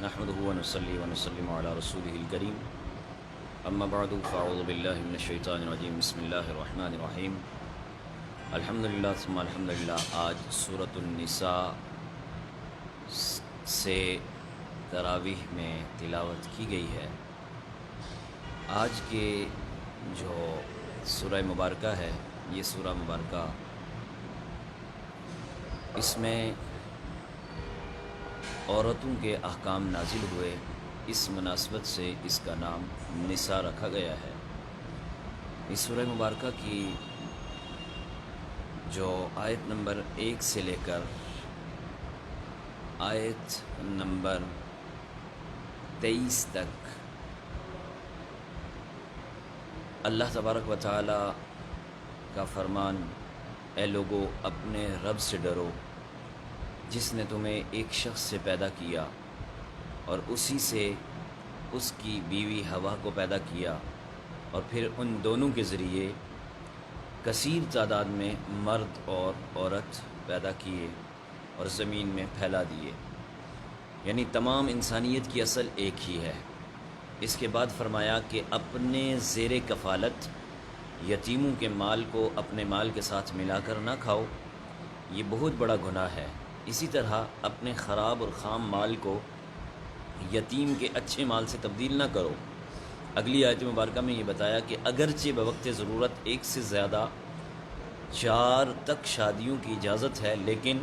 نحمده ونصلي ونسلم على رسوله الكريم اما بعد فاعوذ بالله من الشیطان الرجیم بسم اللہ الرحمن الرحیم الحمدللہ ثم الحمدللہ۔ آج سورۃ النساء سے تراویح میں تلاوت کی گئی ہے۔ آج کے جو سورہ مبارکہ ہے، یہ سورہ مبارکہ، اس میں عورتوں کے احکام نازل ہوئے، اس مناسبت سے اس کا نام نساء رکھا گیا ہے۔ اس سورہ مبارکہ کی جو آیت نمبر 1 سے لے کر آیت نمبر 23 تک اللہ تبارک و تعالی کا فرمان، اے لوگو اپنے رب سے ڈرو جس نے تمہیں ایک شخص سے پیدا کیا اور اسی سے اس کی بیوی حوا کو پیدا کیا، اور پھر ان دونوں کے ذریعے کثیر تعداد میں مرد اور عورت پیدا کیے اور زمین میں پھیلا دیے، یعنی تمام انسانیت کی اصل ایک ہی ہے۔ اس کے بعد فرمایا کہ اپنے زیر کفالت یتیموں کے مال کو اپنے مال کے ساتھ ملا کر نہ کھاؤ، یہ بہت بڑا گناہ ہے۔ اسی طرح اپنے خراب اور خام مال کو یتیم کے اچھے مال سے تبدیل نہ کرو۔ اگلی آیت مبارکہ میں یہ بتایا کہ اگرچہ بوقت ضرورت 1 سے زیادہ 4 تک شادیوں کی اجازت ہے، لیکن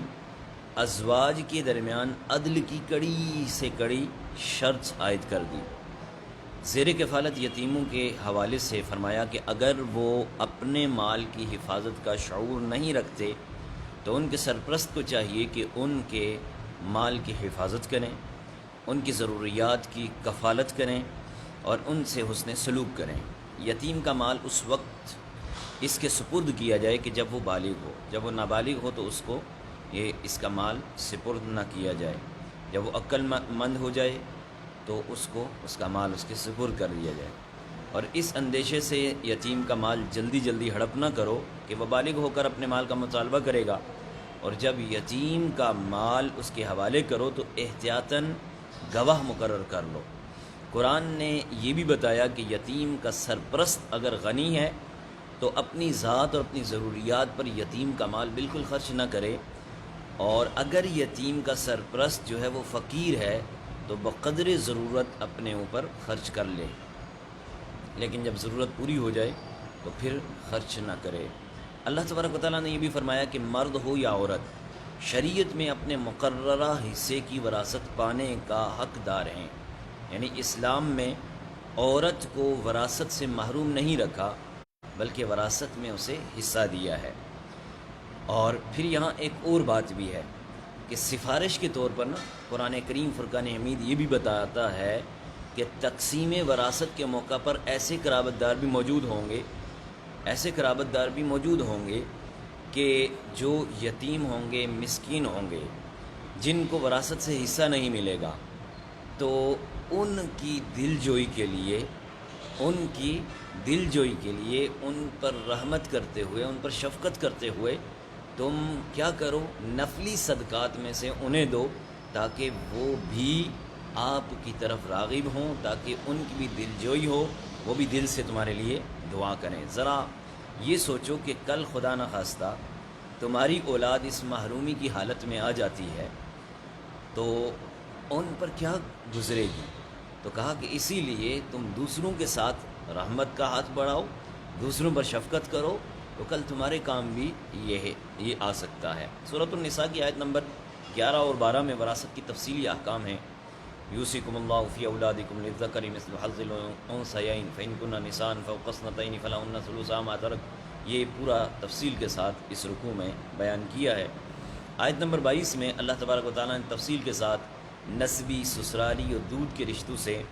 ازواج کے درمیان عدل کی کڑی سے کڑی شرط عائد کر دی۔ زیر کفالت یتیموں کے حوالے سے فرمایا کہ اگر وہ اپنے مال کی حفاظت کا شعور نہیں رکھتے تو ان کے سرپرست کو چاہیے کہ ان کے مال کی حفاظت کریں، ان کی ضروریات کی کفالت کریں اور ان سے حسن سلوک کریں۔ یتیم کا مال اس وقت اس کے سپرد کیا جائے کہ جب وہ بالغ ہو، جب وہ نابالغ ہو تو اس کا مال سپرد نہ کیا جائے، جب وہ عقل مند ہو جائے تو اس کا مال اس کے سپرد کر دیا جائے۔ اور اس اندیشے سے یتیم کا مال جلدی ہڑپ نہ کرو کہ وہ بالغ ہو کر اپنے مال کا مطالبہ کرے گا، اور جب یتیم کا مال اس کے حوالے کرو تو احتیاطاً گواہ مقرر کر لو۔ قرآن نے یہ بھی بتایا کہ یتیم کا سرپرست اگر غنی ہے تو اپنی ذات اور اپنی ضروریات پر یتیم کا مال بالکل خرچ نہ کرے، اور اگر یتیم کا سرپرست جو ہے وہ فقیر ہے تو بقدر ضرورت اپنے اوپر خرچ کر لے، لیکن جب ضرورت پوری ہو جائے تو پھر خرچ نہ کرے۔ اللہ تبارک و تعالیٰ نے یہ بھی فرمایا کہ مرد ہو یا عورت شریعت میں اپنے مقررہ حصے کی وراثت پانے کا حقدار ہیں، یعنی اسلام میں عورت کو وراثت سے محروم نہیں رکھا بلکہ وراثت میں اسے حصہ دیا ہے۔ اور پھر یہاں ایک اور بات بھی ہے کہ سفارش کے طور پر قرآن کریم فرقان حمید یہ بھی بتاتا ہے کہ تقسیم وراثت کے موقع پر ایسے قرابت دار بھی موجود ہوں گے کہ جو یتیم ہوں گے، مسکین ہوں گے، جن کو وراثت سے حصہ نہیں ملے گا، تو ان کی دل جوئی کے لیے ان پر رحمت کرتے ہوئے، ان پر شفقت کرتے ہوئے تم کیا کرو، نفلی صدقات میں سے انہیں دو تاکہ وہ بھی آپ کی طرف راغب ہوں، تاکہ ان کی بھی دل جوئی ہو، وہ بھی دل سے تمہارے لیے دعا کریں۔ ذرا یہ سوچو کہ کل خدا نخواستہ تمہاری اولاد اس محرومی کی حالت میں آ جاتی ہے تو ان پر کیا گزرے گی۔ تو کہا کہ اسی لیے تم دوسروں کے ساتھ رحمت کا ہاتھ بڑھاؤ، دوسروں پر شفقت کرو، تو کل تمہارے کام بھی یہ آ سکتا ہے۔ سورۃ النساء کی آیت نمبر 11 اور 12 میں وراثت کی تفصیلی احکام ہیں۔ یوصیکم اللہ فی اولادکم للذکر مثل حظ الانثیین فإن کن نساء فوق اثنتین فلہن ثلث ما ترک، یہ پورا تفصیل کے ساتھ اس رکوع میں بیان کیا ہے۔ آیت نمبر 22 میں اللہ تبارک و تعالیٰ نے تفصیل کے ساتھ نسبی، سسرالی اور دودھ کے رشتوں سے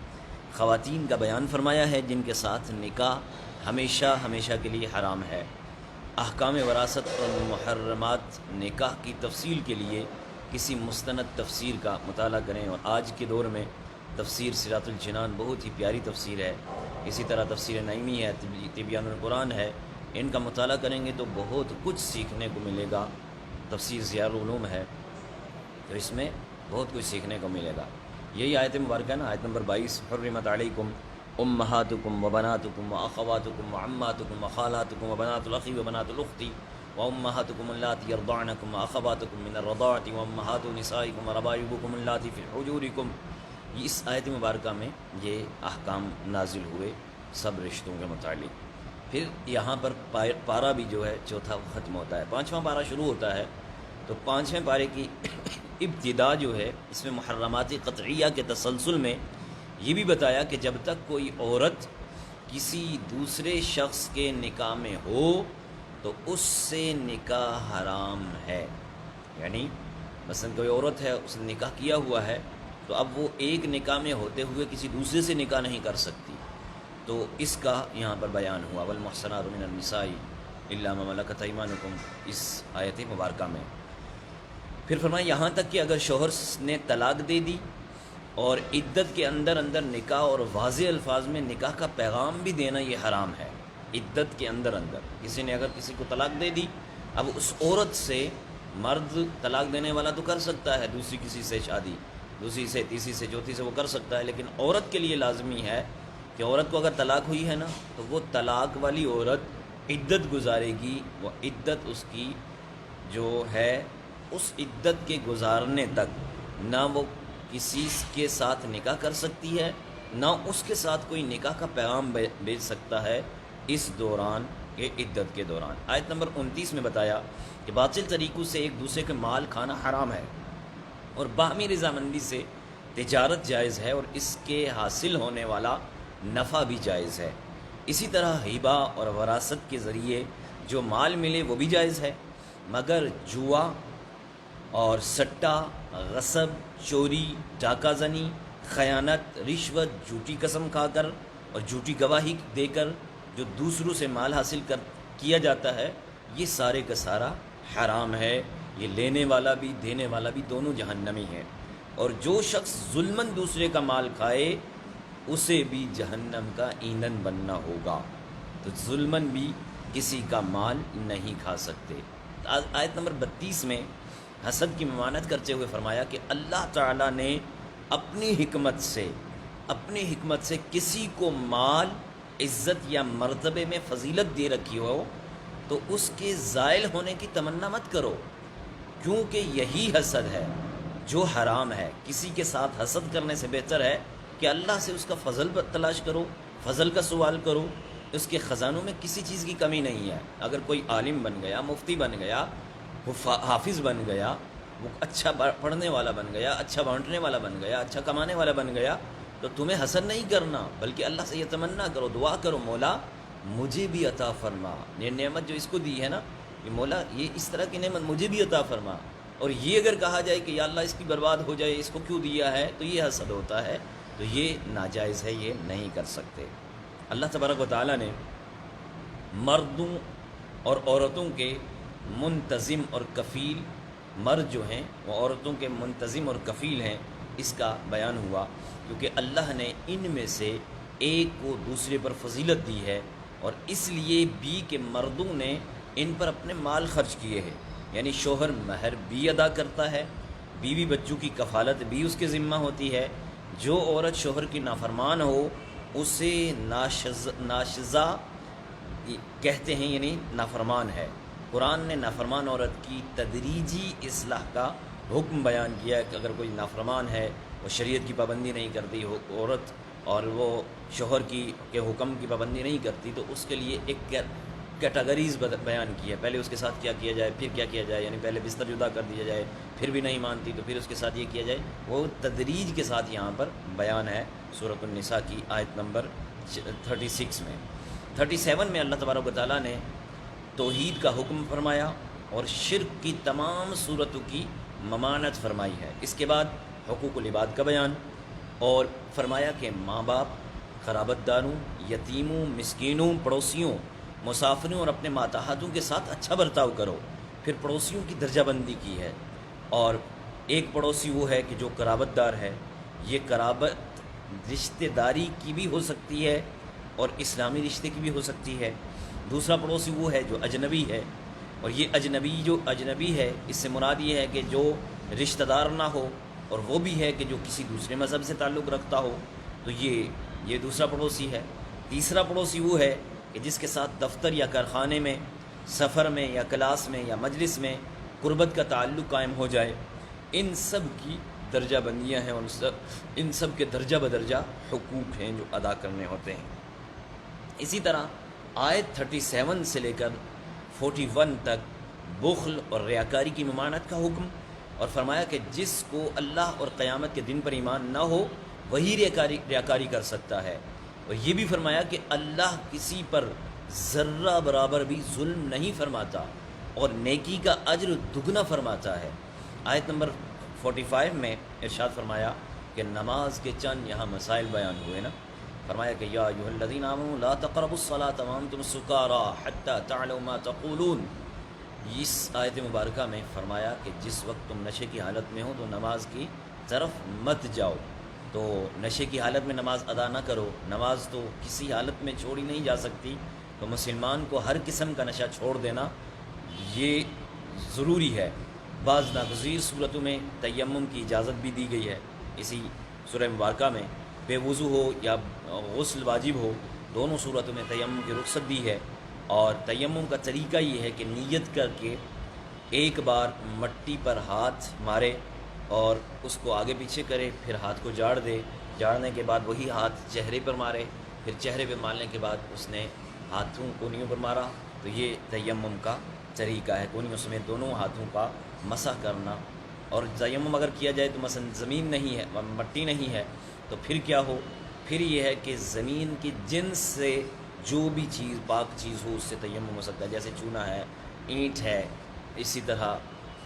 خواتین کا بیان فرمایا ہے جن کے ساتھ نکاح ہمیشہ کے لیے حرام ہے۔ احکام وراثت اور محرمات نکاح کی تفصیل کے لیے کسی مستند تفسیر کا مطالعہ کریں، اور آج کے دور میں تفسیر صراط الجنان بہت ہی پیاری تفسیر ہے، اسی طرح تفسیر نعیمی ہے، تبیان القرآن ہے، ان کا مطالعہ کریں گے تو بہت کچھ سیکھنے کو ملے گا۔ تفسیر ضیاء العلوم ہے تو اس میں بہت کچھ سیکھنے کو ملے گا۔ یہی آیت مبارکہ ہے نا، آیت نمبر 22، حرمت علیکم امہاتکم و بناتکم و اخواتکم و عماتکم و خالاتکم و بنات الاخی و بنات الاختی و امہاتکم اللاتی یرضعنکم و اخواتکم من الرضاعۃ و امہات نسائکم و ربائبکم اللاتی فی حجورکم. اس آیت مبارکہ میں یہ احکام نازل ہوئے سب رشتوں کے متعلق. پھر یہاں پر پارہ بھی جو ہے چوتھا ختم ہوتا ہے، پانچواں پارہ شروع ہوتا ہے. تو پانچویں پارے کی ابتدا جو ہے اس میں محرمات قطعیہ کے تسلسل میں یہ بھی بتایا کہ جب تک کوئی عورت کسی دوسرے شخص کے نکاح میں ہو تو اس سے نکاح حرام ہے. یعنی مثلا کوئی عورت ہے، اس نے نکاح کیا ہوا ہے، تو اب وہ ایک نکاح میں ہوتے ہوئے کسی دوسرے سے نکاح نہیں کر سکتی. تو اس کا یہاں پر بیان ہوا، والمحصنات من النساء الا ما ملکت ایمانکم، اس آیت مبارکہ میں. پھر فرمایا یہاں تک کہ اگر شوہر نے طلاق دے دی اور عدت کے اندر اندر نکاح اور واضح الفاظ میں نکاح کا پیغام بھی دینا یہ حرام ہے. عدت کے اندر اندر کسی نے اگر کسی کو طلاق دے دی، اب اس عورت سے، مرد طلاق دینے والا تو کر سکتا ہے دوسری کسی سے شادی، دوسری سے، تیسری سے، چوتھی سے وہ کر سکتا ہے، لیکن عورت کے لیے لازمی ہے کہ عورت کو اگر طلاق ہوئی ہے نا تو وہ طلاق والی عورت عدت گزارے گی. وہ عدت اس کی جو ہے اس عدت کے گزارنے تک نہ وہ کسی کے ساتھ نکاح کر سکتی ہے، نہ اس کے ساتھ کوئی نکاح کا پیغام بھیج سکتا ہے اس دوران کے عدت کے دوران. آیت نمبر 29 میں بتایا کہ باطل طریقوں سے ایک دوسرے کے مال کھانا حرام ہے اور باہمی رضامندی سے تجارت جائز ہے اور اس کے حاصل ہونے والا نفع بھی جائز ہے. اسی طرح ہبہ اور وراثت کے ذریعے جو مال ملے وہ بھی جائز ہے، مگر جوا اور سٹا، غصب، چوری، ڈاکہ زنی، خیانت، رشوت، جھوٹی قسم کھا کر اور جھوٹی گواہی دے کر جو دوسروں سے مال حاصل کیا جاتا ہے، یہ سارے کا سارا حرام ہے. یہ لینے والا بھی دینے والا بھی دونوں جہنمی ہیں. اور جو شخص ظلماً دوسرے کا مال کھائے اسے بھی جہنم کا ایندھن بننا ہوگا. تو ظلماً بھی کسی کا مال نہیں کھا سکتے. آیت نمبر 32 میں حسد کی ممانعت کرتے ہوئے فرمایا کہ اللہ تعالیٰ نے اپنی حکمت سے کسی کو مال، عزت یا مرتبے میں فضیلت دے رکھی ہو تو اس کے زائل ہونے کی تمنا مت کرو، کیونکہ یہی حسد ہے جو حرام ہے. کسی کے ساتھ حسد کرنے سے بہتر ہے کہ اللہ سے اس کا فضل تلاش کرو، فضل کا سوال کرو. اس کے خزانوں میں کسی چیز کی کمی نہیں ہے. اگر کوئی عالم بن گیا، مفتی بن گیا، وہ حافظ بن گیا، وہ اچھا پڑھنے والا بن گیا، اچھا بانٹنے والا بن گیا، اچھا کمانے والا بن گیا، تو تمہیں حسد نہیں کرنا، بلکہ اللہ سے یہ تمنا کرو، دعا کرو، مولا مجھے بھی عطا فرما. یہ نعمت جو اس کو دی ہے نا، یہ مولا یہ اس طرح کی نعمت مجھے بھی عطا فرما. اور یہ اگر کہا جائے کہ یا اللہ اس کی برباد ہو جائے، اس کو کیوں دیا ہے، تو یہ حسد ہوتا ہے. تو یہ ناجائز ہے، یہ نہیں کر سکتے. اللہ تبارک و تعالیٰ نے مردوں اور عورتوں کے منتظم اور کفیل، مرد جو ہیں وہ عورتوں کے منتظم اور کفیل ہیں، اس کا بیان ہوا کیونکہ اللہ نے ان میں سے ایک کو دوسرے پر فضیلت دی ہے، اور اس لیے بھی کہ مردوں نے ان پر اپنے مال خرچ کیے ہیں. یعنی شوہر مہر بھی ادا کرتا ہے، بیوی بچوں کی کفالت بھی اس کے ذمہ ہوتی ہے. جو عورت شوہر کی نافرمان ہو اسے ناشزہ کہتے ہیں، یعنی نافرمان ہے. قرآن نے نافرمان عورت کی تدریجی اصلاح کا حکم بیان کیا ہے کہ اگر کوئی نافرمان ہے، وہ شریعت کی پابندی نہیں کرتی عورت، اور وہ شوہر کے حکم کی پابندی نہیں کرتی، تو اس کے لیے ایک کیٹیگریز بیان کی ہے. پہلے اس کے ساتھ کیا کیا جائے، پھر کیا کیا جائے. یعنی پہلے بستر جدا کر دیا جائے، پھر بھی نہیں مانتی تو پھر اس کے ساتھ یہ کیا جائے. وہ تدریج کے ساتھ یہاں پر بیان ہے سورۃ النساء کی آیت نمبر 36 میں. 37 میں اللہ تبارک و تعالیٰ نے توحید کا حکم فرمایا اور شرک کی تمام صورتوں کی ممانعت فرمائی ہے. اس کے بعد حقوق العباد کا بیان، اور فرمایا کہ ماں باپ، قرابت داروں، یتیموں، مسکینوں، پڑوسیوں، مسافروں اور اپنے ماتحتوں کے ساتھ اچھا برتاؤ کرو. پھر پڑوسیوں کی درجہ بندی کی ہے، اور ایک پڑوسی وہ ہے کہ جو قرابت دار ہے. یہ قرابت رشتہ داری کی بھی ہو سکتی ہے اور اسلامی رشتے کی بھی ہو سکتی ہے. دوسرا پڑوسی وہ ہے جو اجنبی ہے، اور یہ اجنبی جو اجنبی ہے اس سے مراد یہ ہے کہ جو رشتہ دار نہ ہو اور وہ بھی ہے کہ جو کسی دوسرے مذہب سے تعلق رکھتا ہو تو یہ دوسرا پڑوسی ہے۔ تیسرا پڑوسی وہ ہے کہ جس کے ساتھ دفتر یا کارخانے میں، سفر میں یا کلاس میں یا مجلس میں قربت کا تعلق قائم ہو جائے۔ ان سب کی درجہ بندیاں ہیں، ان سب کے درجہ بدرجہ حقوق ہیں جو ادا کرنے ہوتے ہیں۔ اسی طرح آیت 37 سے لے کر 41 تک بخل اور ریاکاری کی ممانعت کا حکم، اور فرمایا کہ جس کو اللہ اور قیامت کے دن پر ایمان نہ ہو وہی ریاکاری کر سکتا ہے، اور یہ بھی فرمایا کہ اللہ کسی پر ذرہ برابر بھی ظلم نہیں فرماتا اور نیکی کا اجر دگنا فرماتا ہے۔ آیت نمبر 45 میں ارشاد فرمایا کہ نماز کے چند یہاں مسائل بیان ہوئے نا، فرمایا کہ یا ایھا الذین آمنوا لا تقربوا الصلاۃ وانتم سکارى حتی تعلموا ما تقولون۔ اس آیت مبارکہ میں فرمایا کہ جس وقت تم نشے کی حالت میں ہو تو نماز کی طرف مت جاؤ، تو نشے کی حالت میں نماز ادا نہ کرو۔ نماز تو کسی حالت میں چھوڑی نہیں جا سکتی، تو مسلمان کو ہر قسم کا نشہ چھوڑ دینا یہ ضروری ہے۔ بعض ناگزیر صورتوں میں تیمم کی اجازت بھی دی گئی ہے، اسی سورہ مبارکہ میں بے وضو ہو یا غسل واجب ہو، دونوں صورتوں میں تیمم کی رخصت دی ہے۔ اور تیمم کا طریقہ یہ ہے کہ نیت کر کے ایک بار مٹی پر ہاتھ مارے اور اس کو آگے پیچھے کرے، پھر ہاتھ کو جاڑ دے، جاڑنے کے بعد وہی ہاتھ چہرے پر مارے، پھر چہرے پہ مارنے کے بعد اس نے ہاتھوں کونیوں پر مارا، تو یہ تیمم کا طریقہ ہے، کونیوں سمیت دونوں ہاتھوں کا مسح کرنا۔ اور تیمم اگر کیا جائے تو مثلا زمین نہیں ہے، مٹی نہیں ہے، تو پھر کیا ہو؟ پھر یہ ہے کہ زمین کی جنس سے جو بھی چیز پاک چیز ہو اس سے تیمم ہو سکتا ہے، جیسے چونا ہے، اینٹ ہے، اسی طرح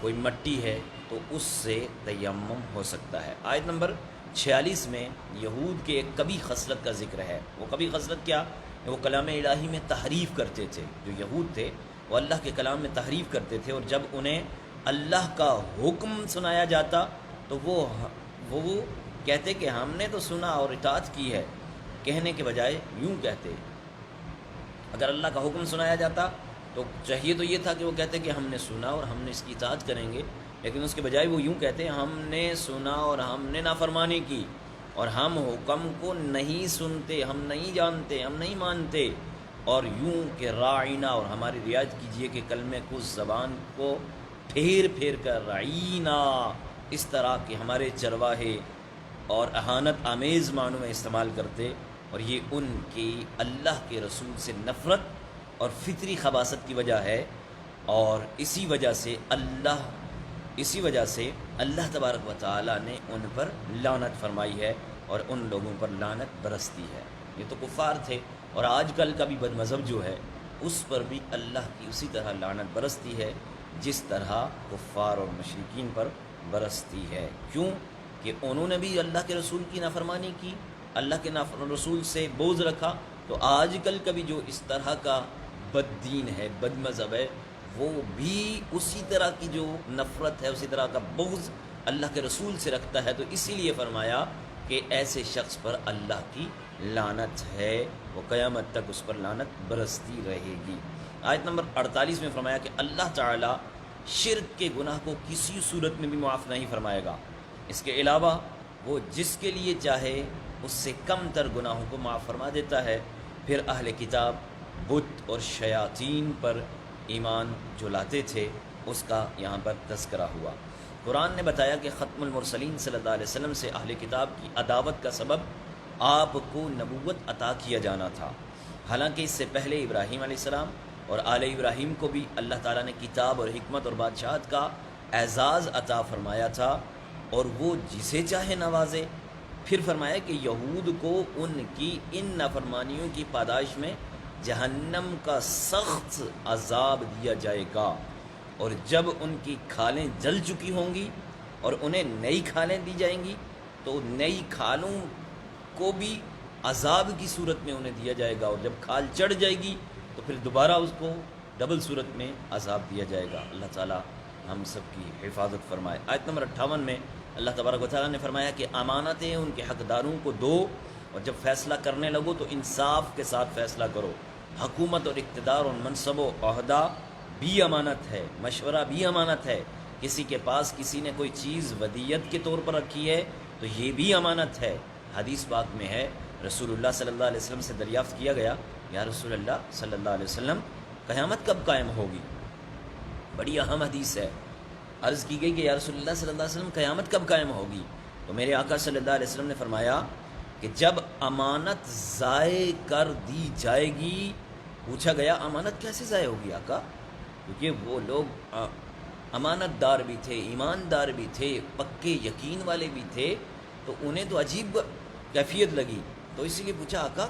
کوئی مٹی ہے تو اس سے تیمم ہو سکتا ہے۔ آیت نمبر 46 میں یہود کے ایک کبھی خصلت کا ذکر ہے۔ وہ کبھی خصلت کیا؟ وہ کلام الہی میں تحریف کرتے تھے۔ جو یہود تھے وہ اللہ کے کلام میں تحریف کرتے تھے، اور جب انہیں اللہ کا حکم سنایا جاتا تو وہ کہتے کہ ہم نے تو سنا اور اطاعت کی ہے، کہنے کے بجائے یوں کہتے۔ اگر اللہ کا حکم سنایا جاتا تو چاہیے تو یہ تھا کہ وہ کہتے کہ ہم نے سنا اور ہم نے اس کی اطاعت کریں گے، لیکن اس کے بجائے وہ یوں کہتے ہم نے سنا اور ہم نے نافرمانی کی، اور ہم حکم کو نہیں سنتے، ہم نہیں جانتے، ہم نہیں مانتے، اور یوں کہ راعینا، اور ہماری رعایت کیجئے کہ کلمے کو زبان کو پھیر پھیر کر رعینا، اس طرح کہ ہمارے چرواہے اور اہانت آمیز معنوں میں استعمال کرتے، اور یہ ان کی اللہ کے رسول سے نفرت اور فطری خباثت کی وجہ ہے، اور اسی وجہ سے اللہ تبارک و تعالی نے ان پر لعنت فرمائی ہے اور ان لوگوں پر لعنت برستی ہے۔ یہ تو کفار تھے، اور آج کل کا بھی بد مذہب جو ہے اس پر بھی اللہ کی اسی طرح لعنت برستی ہے جس طرح کفار اور مشرکین پر برستی ہے۔ کیوں؟ کہ انہوں نے بھی اللہ کے رسول کی نافرمانی کی، اللہ کے رسول سے بغض رکھا، تو آج کل کا بھی جو اس طرح کا بد دین ہے، بد مذہب ہے، وہ بھی اسی طرح کی جو نفرت ہے، اسی طرح کا بغض اللہ کے رسول سے رکھتا ہے، تو اسی لیے فرمایا کہ ایسے شخص پر اللہ کی لعنت ہے، وہ قیامت تک اس پر لعنت برستی رہے گی۔ آیت نمبر 48 میں فرمایا کہ اللہ تعالی شرک کے گناہ کو کسی صورت میں بھی معاف نہیں فرمائے گا، اس کے علاوہ وہ جس کے لیے چاہے اس سے کم تر گناہوں کو معاف فرما دیتا ہے۔ پھر اہل کتاب بت اور شیاطین پر ایمان جو لاتے تھے اس کا یہاں پر تذکرہ ہوا۔ قرآن نے بتایا کہ ختم المرسلین صلی اللہ علیہ وسلم سے اہل کتاب کی عداوت کا سبب آپ کو نبوت عطا کیا جانا تھا، حالانکہ اس سے پہلے ابراہیم علیہ السلام اور آل ابراہیم کو بھی اللہ تعالیٰ نے کتاب اور حکمت اور بادشاہت کا اعزاز عطا فرمایا تھا، اور وہ جسے چاہے نوازے۔ پھر فرمایا کہ یہود کو ان کی ان نافرمانیوں کی پاداش میں جہنم کا سخت عذاب دیا جائے گا، اور جب ان کی کھالیں جل چکی ہوں گی اور انہیں نئی کھالیں دی جائیں گی تو نئی کھالوں کو بھی عذاب کی صورت میں انہیں دیا جائے گا، اور جب کھال چڑھ جائے گی تو پھر دوبارہ اس کو ڈبل صورت میں عذاب دیا جائے گا۔ اللہ تعالی ہم سب کی حفاظت فرمائے۔ آیت نمبر 58 میں اللہ تبارک و تعالیٰ نے فرمایا کہ امانتیں ان کے حقداروں کو دو، اور جب فیصلہ کرنے لگو تو انصاف کے ساتھ فیصلہ کرو۔ حکومت اور اقتدار اور منصب و عہدہ بھی امانت ہے، مشورہ بھی امانت ہے، کسی کے پاس کسی نے کوئی چیز ودیت کے طور پر رکھی ہے تو یہ بھی امانت ہے۔ حدیث پاک میں ہے، رسول اللہ صلی اللہ علیہ وسلم سے دریافت کیا گیا، یا رسول اللہ صلی اللہ علیہ وسلم قیامت کب قائم ہوگی؟ بڑی اہم حدیث ہے۔ عرض کی گئی کہ یا رسول اللہ صلی اللہ علیہ وسلم قیامت کب قائم ہوگی؟ تو میرے آقا صلی اللہ علیہ وسلم نے فرمایا کہ جب امانت ضائع کر دی جائے گی۔ پوچھا گیا امانت کیسے ضائع ہوگی آقا؟ کیونکہ وہ لوگ امانت دار بھی تھے، ایماندار بھی تھے، پکے یقین والے بھی تھے، تو انہیں تو عجیب کیفیت لگی، تو اسی لیے پوچھا آقا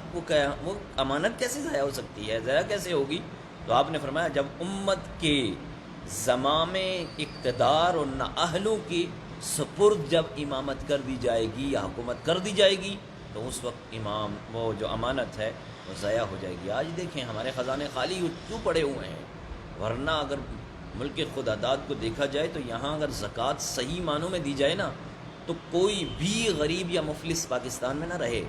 وہ امانت کیسے ضائع ہو سکتی ہے، ضائع کیسے ہوگی؟ تو آپ نے فرمایا جب امت کے زمام اقتدار اور نااہلوں کی سپرد جب امامت کر دی جائے گی یا حکومت کر دی جائے گی تو اس وقت وہ جو امانت ہے وہ ضائع ہو جائے گی۔ آج دیکھیں ہمارے خزانے خالی کیوں پڑے ہوئے ہیں؟ ورنہ اگر ملک خداداد کو دیکھا جائے تو یہاں اگر زکوٰۃ صحیح معنوں میں دی جائے نا تو کوئی بھی غریب یا مفلس پاکستان میں نہ رہے۔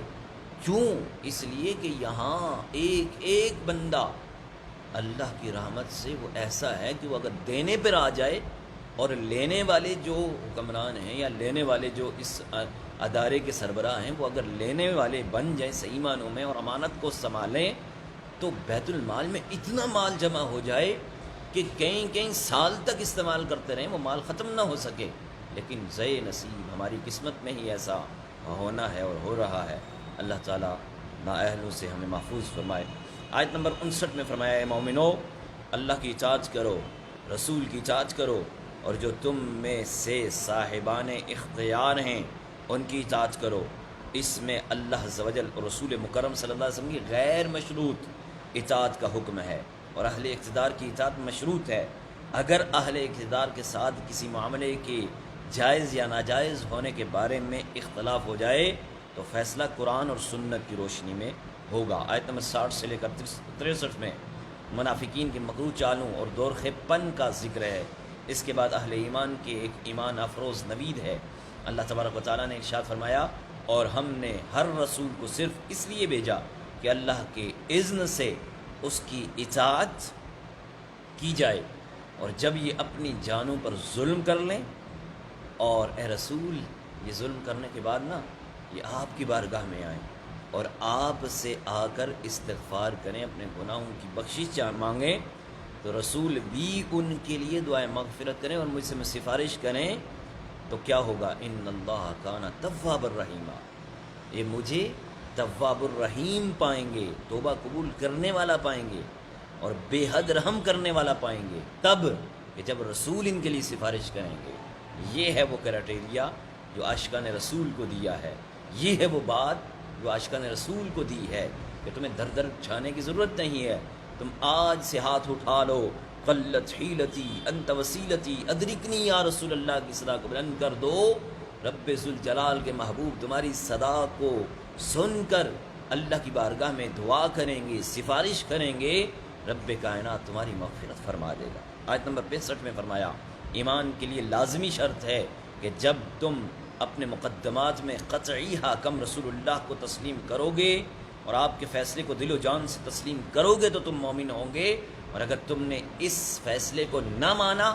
کیوں؟ اس لیے کہ یہاں ایک ایک بندہ اللہ کی رحمت سے وہ ایسا ہے کہ وہ اگر دینے پر آ جائے، اور لینے والے جو حکمران ہیں یا لینے والے جو اس ادارے کے سربراہ ہیں وہ اگر لینے والے بن جائیں صحیح معنوں میں اور امانت کو سنبھالیں تو بیت المال میں اتنا مال جمع ہو جائے کہ کئی سال تک استعمال کرتے رہیں، وہ مال ختم نہ ہو سکے۔ لیکن زے نصیب ہماری قسمت میں ہی ایسا ہونا ہے اور ہو رہا ہے۔ اللہ تعالیٰ نااہلوں سے ہمیں محفوظ فرمائے۔ آیت نمبر 59 میں فرمایا، اے مومنو اللہ کی اطاعت کرو، رسول کی اطاعت کرو، اور جو تم میں سے صاحبان اختیار ہیں ان کی اطاعت کرو۔ اس میں اللہ عز و جل اور رسول مکرم صلی اللہ علیہ وسلم کی غیر مشروط اطاعت کا حکم ہے، اور اہل اقتدار کی اطاعت مشروط ہے۔ اگر اہل اقتدار کے ساتھ کسی معاملے کے جائز یا ناجائز ہونے کے بارے میں اختلاف ہو جائے تو فیصلہ قرآن اور سنت کی روشنی میں ہوگا۔ آیت نمبر 60 سے لے کر 63 میں منافقین کی مکروہ چالوں اور دورخ پن کا ذکر ہے۔ اس کے بعد اہل ایمان کے ایک ایمان افروز نوید ہے۔ اللہ تبارک و تعالیٰ نے ارشاد فرمایا، اور ہم نے ہر رسول کو صرف اس لیے بھیجا کہ اللہ کے اذن سے اس کی اطاعت کی جائے، اور جب یہ اپنی جانوں پر ظلم کر لیں، اور اے رسول یہ ظلم کرنے کے بعد نا یہ آپ کی بارگاہ میں آئیں اور آپ سے آ کر استغفار کریں، اپنے گناہوں کی بخشش مانگیں، تو رسول بھی ان کے لیے دعائے مغفرت کریں اور مجھ سے سفارش کریں، تو کیا ہوگا؟ ان اللہ کان تواب الرحیم، یہ مجھے تواب الرحیم پائیں گے، توبہ قبول کرنے والا پائیں گے اور بے حد رحم کرنے والا پائیں گے، تب کہ جب رسول ان کے لیے سفارش کریں گے۔ یہ ہے وہ کرائٹیریا جو عاشقان رسول کو دیا ہے، یہ ہے وہ بات جو عاشقان رسول کو دی ہے کہ تمہیں در در چھانے کی ضرورت نہیں ہے، تم آج سے ہاتھ اٹھا لو، قلت حیلتی انت وسیلتی ادرکنی یا رسول اللہ کی صدا کو بلند کر دو۔ رب ذوالجلال کے محبوب تمہاری صدا کو سن کر اللہ کی بارگاہ میں دعا کریں گے، سفارش کریں گے، رب کائنات تمہاری مغفرت فرما دے گا۔ آیت نمبر 65 میں فرمایا، ایمان کے لیے لازمی شرط ہے کہ جب تم اپنے مقدمات میں قطعی حاکم رسول اللہ کو تسلیم کرو گے اور آپ کے فیصلے کو دل و جان سے تسلیم کرو گے تو تم مومن ہوں گے، اور اگر تم نے اس فیصلے کو نہ مانا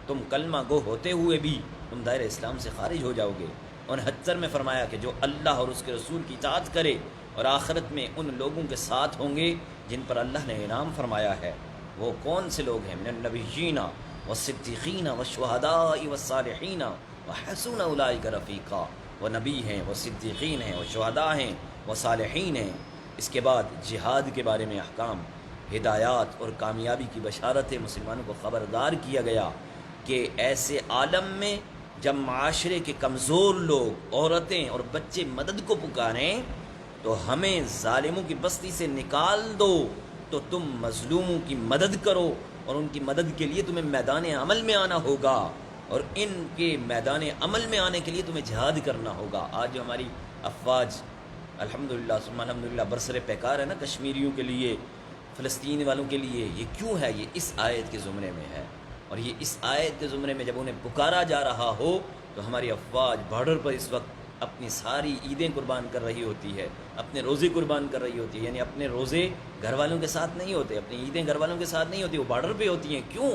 تم کلمہ گو ہوتے ہوئے بھی تم دائرہ اسلام سے خارج ہو جاؤ گے۔ 69 میں فرمایا کہ جو اللہ اور اس کے رسول کی اطاعت کرے اور آخرت میں ان لوگوں کے ساتھ ہوں گے جن پر اللہ نے انعام فرمایا ہے۔ وہ کون سے لوگ ہیں؟ من النبیین والصدیقین والشہداء والصالحین وحسن اولئک رفیقا، وہ نبی ہیں، وہ صدیقین ہیں، وہ شہداء ہیں، وہ صالحین ہیں۔ اس کے بعد جہاد کے بارے میں احکام، ہدایات اور کامیابی کی بشارتیں مسلمانوں کو خبردار کیا گیا کہ ایسے عالم میں جب معاشرے کے کمزور لوگ، عورتیں اور بچے مدد کو پکاریں تو ہمیں ظالموں کی بستی سے نکال دو، تو تم مظلوموں کی مدد کرو، اور ان کی مدد کے لیے تمہیں میدان عمل میں آنا ہوگا، اور ان کے میدان عمل میں آنے کے لیے تمہیں جہاد کرنا ہوگا۔ آج جو ہماری افواج الحمدللہ ثم الحمدللہ برسر پیکار ہے نا کشمیریوں کے لیے، فلسطین والوں کے لیے، یہ کیوں ہے؟ یہ اس آیت کے زمرے میں ہے، اور یہ اس آیت کے زمرے میں جب انہیں پکارا جا رہا ہو تو ہماری افواج بارڈر پر اس وقت اپنی ساری عیدیں قربان کر رہی ہوتی ہے، اپنے روزے قربان کر رہی ہوتی ہے، یعنی اپنے روزے گھر والوں کے ساتھ نہیں ہوتے، اپنی عیدیں گھر والوں کے ساتھ نہیں ہوتی، وہ بارڈر پہ ہوتی ہیں۔ کیوں؟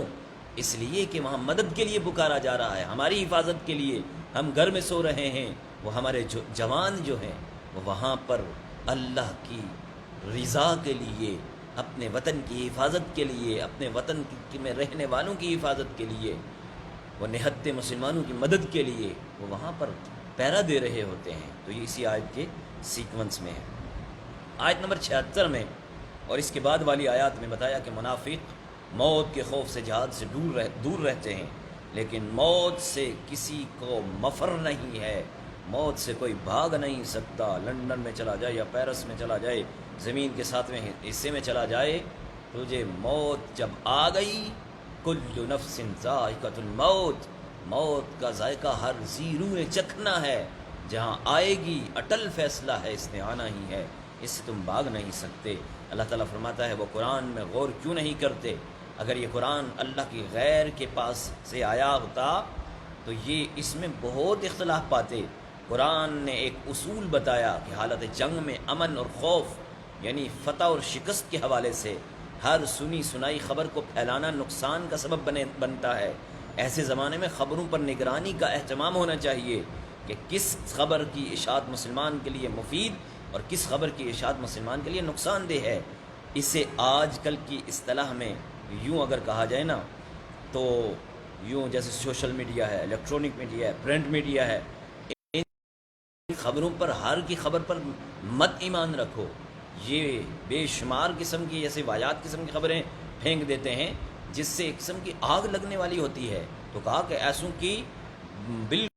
اس لیے کہ وہاں مدد کے لیے پکارا جا رہا ہے، ہماری حفاظت کے لیے۔ ہم گھر میں سو رہے ہیں، وہ ہمارے جوان جو ہیں وہ وہاں پر اللہ کی رضا کے لیے، اپنے وطن کی حفاظت کے لیے، اپنے وطن میں رہنے والوں کی حفاظت کے لیے، وہ نہتے مسلمانوں کی مدد کے لیے وہ وہاں پر پہرا دے رہے ہوتے ہیں۔ تو یہ اسی آیت کے سیکونس میں ہے۔ آیت نمبر 76 میں اور اس کے بعد والی آیات میں بتایا کہ منافق موت کے خوف سے جہاد سے دور رہتے ہیں، لیکن موت سے کسی کو مفر نہیں ہے، موت سے کوئی بھاگ نہیں سکتا۔ لندن میں چلا جائے یا پیرس میں چلا جائے، زمین کے 7ویں حصے میں چلا جائے، تجھے موت جب آ گئی، کل نفس ذائقۃ الموت، موت کا ذائقہ ہر ذی روح نے چکھنا ہے، جہاں آئے گی اٹل فیصلہ ہے، اس نے آنا ہی ہے، اس سے تم بھاگ نہیں سکتے۔ اللہ تعالیٰ فرماتا ہے وہ قرآن میں غور کیوں نہیں کرتے؟ اگر یہ قرآن اللہ کی غیر کے پاس سے آیا ہوتا تو یہ اس میں بہت اختلاف پاتے۔ قرآن نے ایک اصول بتایا کہ حالت جنگ میں امن اور خوف یعنی فتح اور شکست کے حوالے سے ہر سنی سنائی خبر کو پھیلانا نقصان کا سبب بنتا ہے۔ ایسے زمانے میں خبروں پر نگرانی کا اہتمام ہونا چاہیے کہ کس خبر کی اشاعت مسلمان کے لیے مفید اور کس خبر کی اشاعت مسلمان کے لیے نقصان دہ ہے۔ اسے آج کل کی اصطلاح میں یوں اگر کہا جائے نا تو یوں جیسے سوشل میڈیا ہے، الیکٹرانک میڈیا ہے، پرنٹ میڈیا ہے، ان خبروں پر ہر کی خبر پر مت ایمان رکھو۔ یہ بے شمار قسم کی جیسے واجات قسم کی خبریں پھینک دیتے ہیں جس سے ایک قسم کی آگ لگنے والی ہوتی ہے۔ تو کہا کہ ایسوں کی بالکل